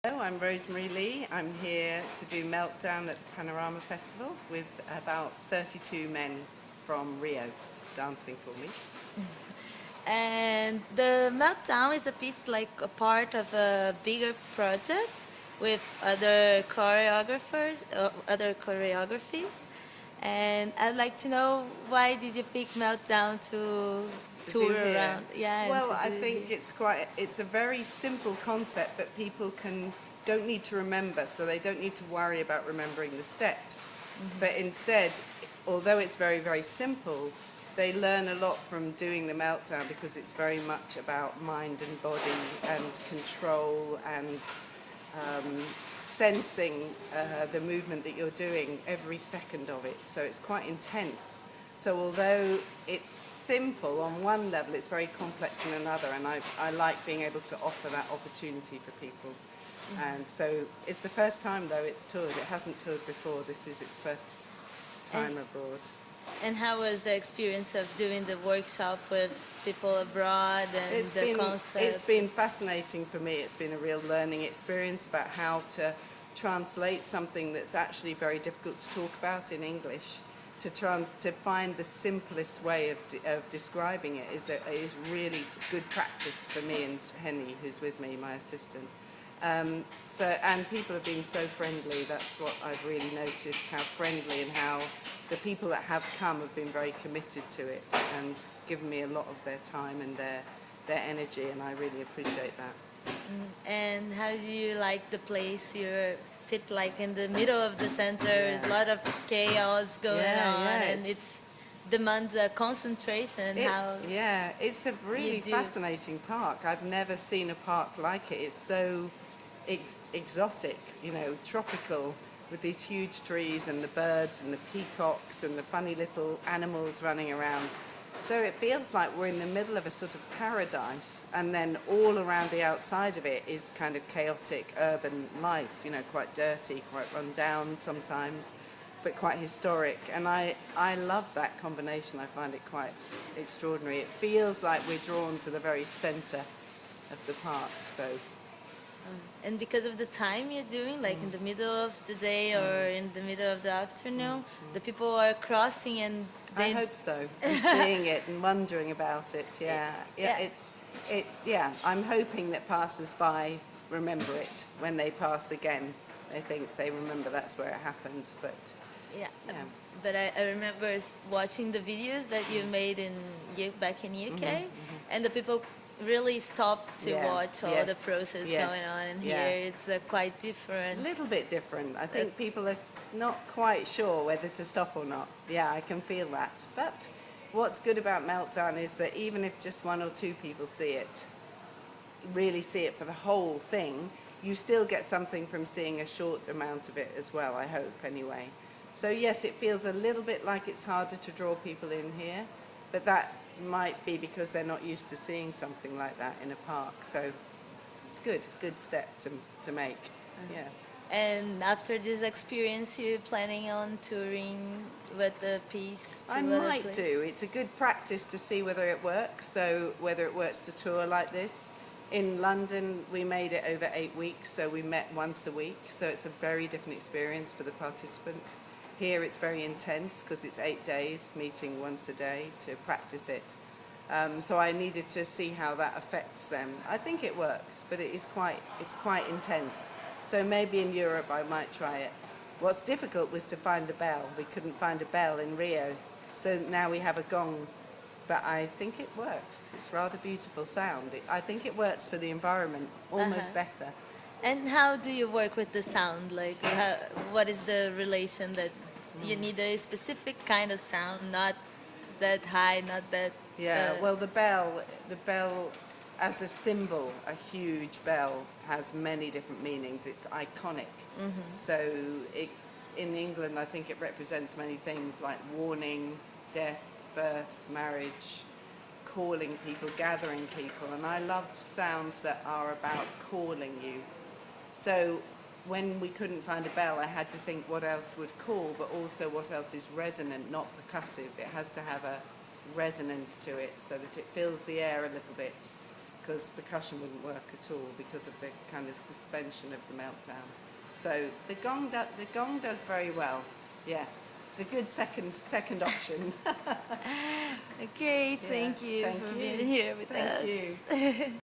Hello, I'm Rosemary Lee. I'm here to do Meltdown at the Panorama Festival with about 32 men from Rio dancing for me. And the Meltdown is a piece like a part of a bigger project with other choreographers, other choreographies. And I'd like to know, why did you pick Meltdown to To tour do here. around? Yeah, and Well, to I do it think here. it's a very simple concept, but people don't need to remember, so they don't need to worry about remembering the steps. But instead, although it's very, very simple, they learn a lot from doing the Meltdown because it's very much about mind and body and control and sensing the movement that you're doing every second of it. So it's quite intense. So although it's simple on one level, it's very complex in another, and I like being able to offer that opportunity for people. And so it's the first time, though, it's toured. It hasn't toured before. This is its first time abroad. And how was the experience of doing the workshop with people abroad and the concept? It's been fascinating for me. It's been a real learning experience about how to translate something that's actually very difficult to talk about in English. To find the simplest way of describing it is really good practice for me and Henny, who's with me, my assistant. And people have been so friendly. That's what I've really noticed, how friendly and how the people that have come have been very committed to it and given me a lot of their time and their energy, and I really appreciate that. And how do you like the place? You sit like in the middle of the center, Yeah. a lot of chaos going on, Yeah, and it demands a concentration. It's a really do. fascinating park. I've never seen a park like it. It's so exotic, tropical, with these huge trees and the birds and the peacocks and the funny little animals running around. So it feels like we're in the middle of a sort of paradise, and then all around the outside of it is kind of chaotic urban life, quite dirty, quite run down sometimes, but quite historic. And I love that combination. I find it quite extraordinary. It feels like we're drawn to the very center of the park. So. And because of the time you're doing, like in the middle of the day or in the middle of the afternoon, the people are crossing and I hope so. And seeing it and wondering about it. Yeah. I'm hoping that passers-by remember it when they pass again. They think they remember that's where it happened. But yeah. But I remember watching the videos that you made back in UK, and the people really stopped to watch all the process going on, and here it's quite different. A little bit different. I think people are not quite sure whether to stop or not. Yeah, I can feel that. But what's good about Meltdown is that even if just one or two people really see it for the whole thing, you still get something from seeing a short amount of it as well, I hope, anyway. So yes, it feels a little bit like it's harder to draw people in here, but that might be because they're not used to seeing something like that in a park. So it's good step to make. Yeah. And after this experience, you're planning on touring with the piece to I other might places? do. It's a good practice to see whether it works. So whether it works to tour like this. In London, we made it over 8 weeks, so we met once a week. So it's a very different experience for the participants. Here it's very intense because it's 8 days, meeting once a day to practice it. So I needed to see how that affects them. I think it works, but it's quite intense. So maybe in Europe I might try it. What's difficult was to find the bell. We couldn't find a bell in Rio. So now we have a gong. But I think it works. It's rather beautiful sound. I think it works for the environment almost better. And how do you work with the sound? Like, what is the relation that you need a specific kind of sound, not that high, not that... Well, the bell as a symbol, a huge bell, has many different meanings. It's iconic. So in England, I think it represents many things like warning, death, birth, marriage, calling people, gathering people. And I love sounds that are about calling you. So when we couldn't find a bell, I had to think what else would call, but also what else is resonant, not percussive. It has to have a resonance to it so that it fills the air a little bit, because percussion wouldn't work at all because of the kind of suspension of the meltdown. So the gong does very well. Yeah, it's a good second option. Okay, thank you Thank for you. being here with us. Thank you.